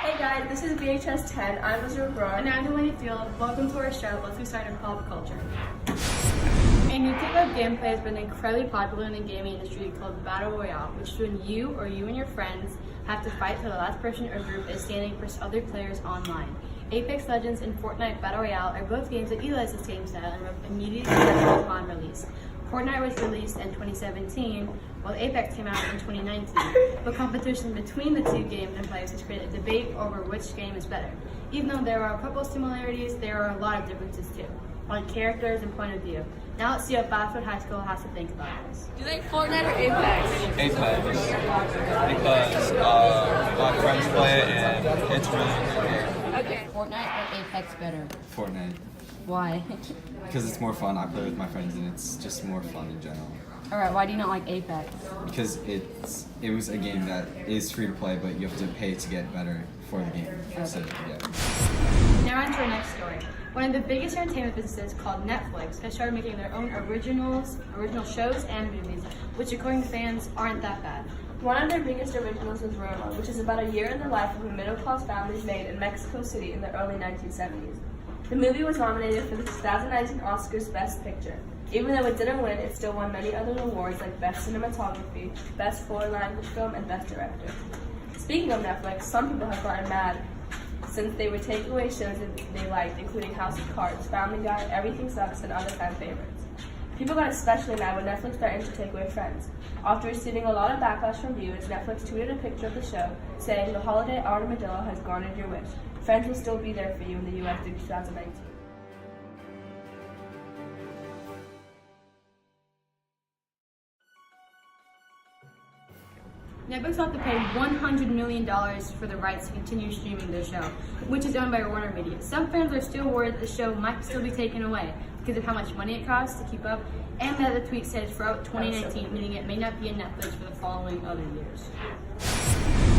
Hey guys, this is VHS 10. I'm Azure Brown. And I'm Delaney Field. Welcome to our show, Let's Get Started Pop Culture. A new type of gameplay has been incredibly popular in the gaming industry called Battle Royale, which is when you or you and your friends have to fight till the last person or group is standing versus other players online. Apex Legends and Fortnite Battle Royale are both games that utilize the same style and were immediately successful upon release. Fortnite was released in 2017, while Apex came out in 2019. But competition between the two games and players has created a debate over which game is better. Even though there are a couple similarities, there are a lot of differences too, on characters and point of view. Now let's see what Basswood High School has to think about this. Do you like Fortnite or Apex? Apex, because my friends play it and it's really good. Okay. Fortnite or Apex better? Fortnite, Why? because it's more fun. I play with my friends and it's just more fun in general. Alright, why do you not like Apex? Because it was a game that is free to play, but you have to pay to get better for the game. So yeah. Now on to our next story. One of the biggest entertainment businesses called Netflix has started making their own original shows and movies, which according to fans aren't that bad. One of their biggest originals is Roma, which is about a year in the life of a middle-class family made in Mexico City in the early 1970s. The movie was nominated for the 2019 Oscars Best Picture. Even though it didn't win, it still won many other awards like Best Cinematography, Best Foreign Language Film, and Best Director. Speaking of Netflix, some people have gotten mad since they would take away shows that they liked, including House of Cards, Family Guy, Everything Sucks, and other fan favorites. People got especially mad when Netflix threatened to take away Friends. After receiving a lot of backlash from viewers, Netflix tweeted a picture of the show, saying, "The holiday armadillo has garnered your wish. Friends will still be there for you in the US through 2019. Netflix will have to pay $100 million for the rights to continue streaming their show, which is owned by Warner Media. Some fans are still worried that the show might still be taken away because of how much money it costs to keep up, and that the tweet says throughout 2019, meaning it may not be in Netflix for the following other years.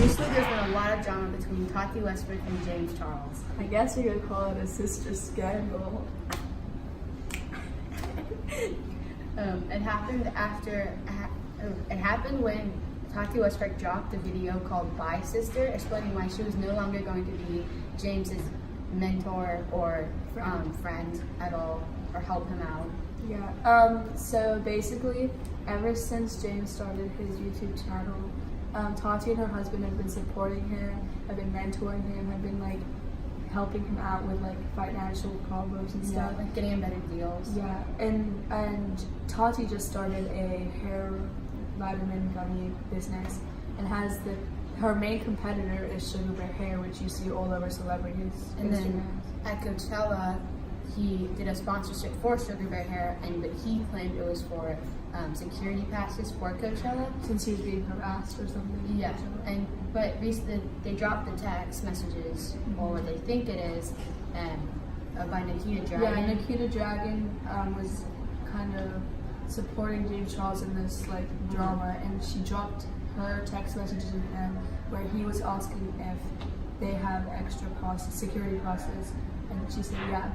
Recently, there's been a lot of drama between Tati Westbrook and James Charles. I guess you could call it a sister scandal. It happened when Tati Westbrook dropped a video called Bye Sister, explaining why she was no longer going to be James's mentor or friend at all, or help him out. Yeah, so basically, ever since James started his YouTube channel, Tati and her husband have been supporting him, have been mentoring him, have been like helping him out with like financial problems and stuff. Yeah, like getting him better deals. Yeah, and Tati just started a hair vitamin gummy business and has her main competitor is Sugar Bear Hair, which you see all over celebrities' And then Instagrams. at Coachella, he did a sponsorship for Sugar Bear Hair, but he claimed it was for security passes for Coachella. Since he's being harassed or something. Yeah, but recently they dropped the text messages, or what they think it is, by Nikita Dragon. Yeah, Nikita Dragon was kind of supporting James Charles in this like drama, and she dropped her text messages to him where he was asking if they have extra security passes, and she said yeah.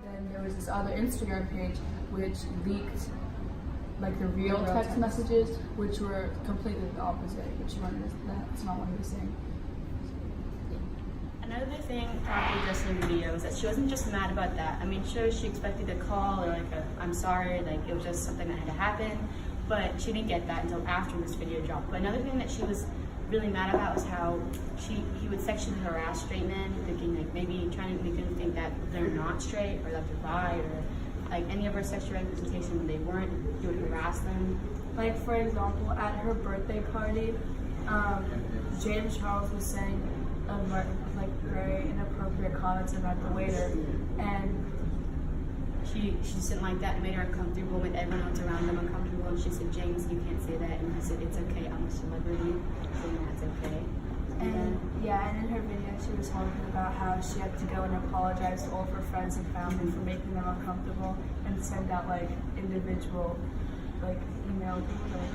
Then there was this other Instagram page which leaked like the real text messages, which were completely the opposite, which that's not what he was saying. Another thing Tati addressed in the video is that she wasn't just mad about that. I mean, sure, she expected a call or like I'm sorry, like it was just something that had to happen, but she didn't get that until after this video dropped. But another thing that she was really mad about was how he would sexually harass straight men, thinking like maybe trying to make them think that they're not straight or that they're bi or like any of her sexual representation when they weren't. He would harass them. Like for example, at her birthday party, James Charles was saying like very inappropriate comments about the waiter, and she just didn't like that. It made her uncomfortable, with everyone else around them uncomfortable, and she said, "James, you can't say that." And he said, "It's okay, I'm a celebrity, so that's okay." And in her video she was talking about how she had to go and apologize to all of her friends and family for making them uncomfortable, and send out like individual email.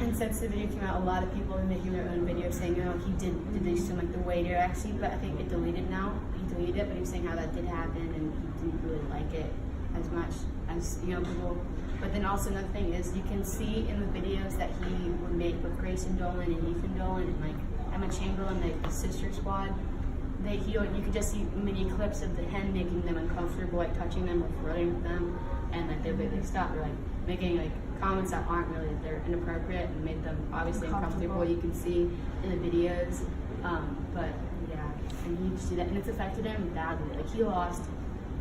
And since the video came out, a lot of people are making their own videos saying, he did this to like the waiter actually, but I think it deleted now. He deleted it, but he was saying how that did happen and he didn't really like it as much as people But then also another thing is you can see in the videos that he would make with Grayson Dolan and Ethan Dolan and like Emma Chamberlain, like the sister squad. You could just see mini clips of him making them uncomfortable, like touching them or flirting with them, and like they stop, or like making like comments that aren't really, they're inappropriate and made them obviously uncomfortable. You can see in the videos, but yeah, and he just do that, and it's affected him badly. Like he lost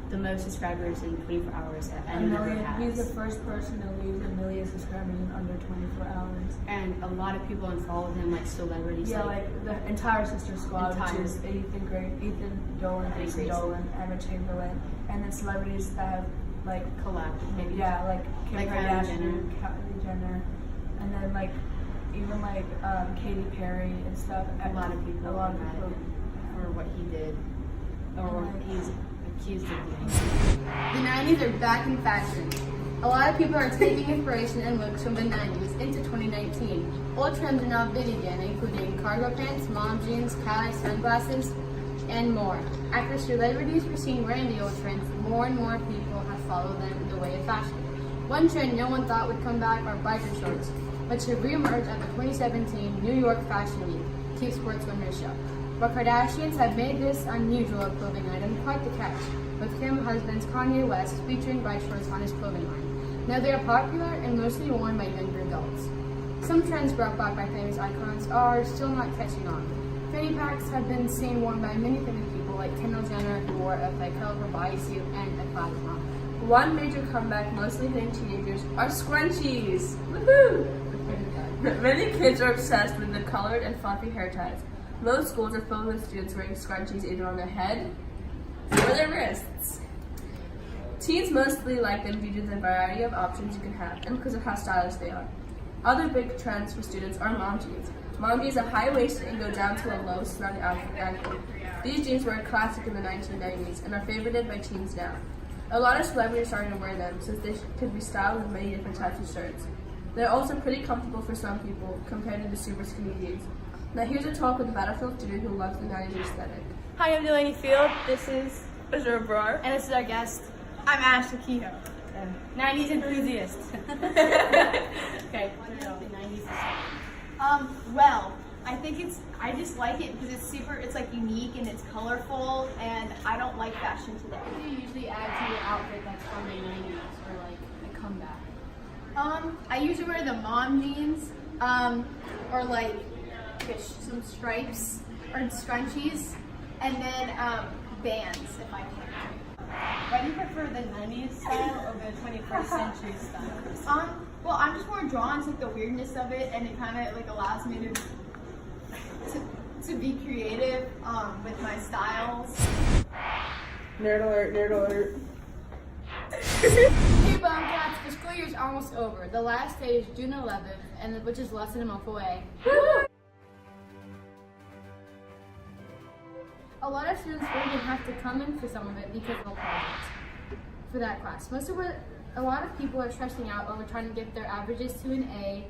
the most subscribers in 24 hours that anyone ever has. He's the first person to lose 1 million subscribers in under 24 hours. And a lot of people unfollowed him, like celebrities. Yeah, like the entire sister squad, Entire. which is Ethan Dolan, Grayson Dolan, Emma Chamberlain, and then celebrities that have like collab, maybe. yeah, like Kim Like Kylie Kardashian, Jenner. Kylie Jenner, and then like even like Katy Perry and stuff. A lot of people A lot of were mad at people. him for what he did, or what he's accused of doing. The 90s are back in fashion. A lot of people are taking inspiration and looks from the 90s into 2019. Old trends are now big again, including cargo pants, mom jeans, Cali sunglasses, and more. After celebrities were seen wearing the old trends, more and more people have followed them in the way of fashion. One trend no one thought would come back are biker shorts, which have reemerged at the 2017 New York Fashion Week Team Sportswear Show. But Kardashians have made this unusual clothing item quite the catch, with Kim husband's Kanye West featuring bike shorts on his clothing line. Now they are popular and mostly worn by younger adults. Some trends brought back by famous icons are still not catching on. Fanny packs have been seen worn by many famous people like Kendall Jenner, who wore a caliber bodysuit and a plasma. One major comeback, mostly hitting teenagers, are scrunchies. Woohoo! Many kids are obsessed with the colored and fluffy hair ties. Most schools are filled with students wearing scrunchies either on their head or their wrists. Teens mostly like them due to the variety of options you can have and because of how stylish they are. Other big trends for students are mom jeans. Mom jeans are high-waisted and go down to a low, snug ankle. These jeans were a classic in the 1990s and are favorited by teens now. A lot of celebrities are starting to wear them since they could be styled with many different types of shirts. They're also pretty comfortable for some people compared to the super skinny jeans. Now here's a talk with a Battlefield student who loves the 90s aesthetic. Hi, I'm Delaney Field. This is Ezra Brar. And this is our guest. I'm Ashley Kehoe. 90s enthusiast. Okay, the 90s. Well, I just like it because it's like unique and it's colorful, and I don't like fashion today. What do you usually add to your outfit that's from the 90s or like a comeback? I usually wear the mom jeans, or like some stripes or scrunchies, and then bands if I can. Why do you prefer the 90s style over the 21st century style? Well, I'm just more drawn to like the weirdness of it, and it kind of like allows me to be creative with my styles. Nerd alert, nerd alert. Hey Bombcats, the school year is almost over. The last day is June 11th, which is less than a month away. A lot of students won't even have to come in for some of it because of a project for that class. A lot of people are stressing out over trying to get their averages to an A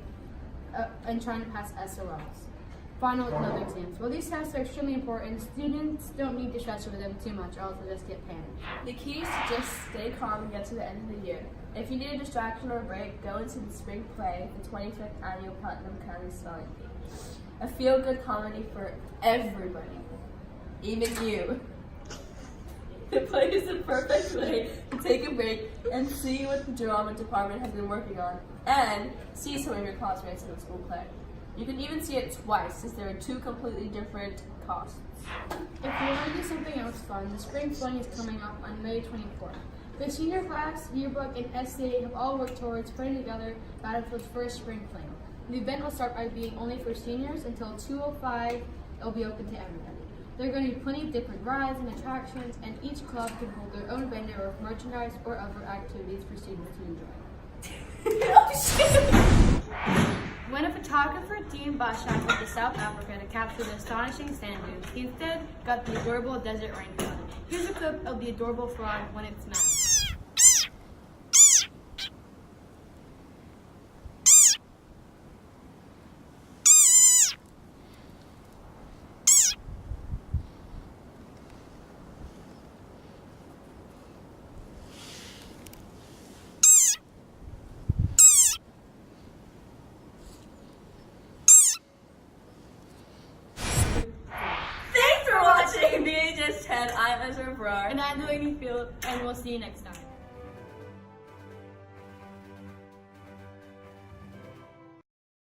and trying to pass SOLs, final and other exams. While these tests are extremely important, students don't need to stress over them too much or else they'll just get panicked. The key is to just stay calm and get to the end of the year. If you need a distraction or a break, go into the spring play, the 25th annual Putnam County Spelling Bee. A feel-good comedy for everybody, even you. The play is the perfect way to take a break and see what the drama department has been working on, and see some of your classmates in the school play. You can even see it twice, since there are two completely different costs. If you want to do something else fun, the spring fling is coming up on May 24th. The senior class, yearbook, and essay have all worked towards putting together Battlefield's first spring fling. The event will start by being only for seniors until 2:05. It will be open to everybody. There are going to be plenty of different rides and attractions, and each club can hold their own vendor of merchandise or other activities for students to enjoy. When a photographer team bus traveled to South Africa to capture the astonishing sand dunes, he instead got the adorable desert rainfrog. Here's a clip of the adorable frog when it's mad. And I'm Ezra Brar. And I'm Delaney Field, and we'll see you next time.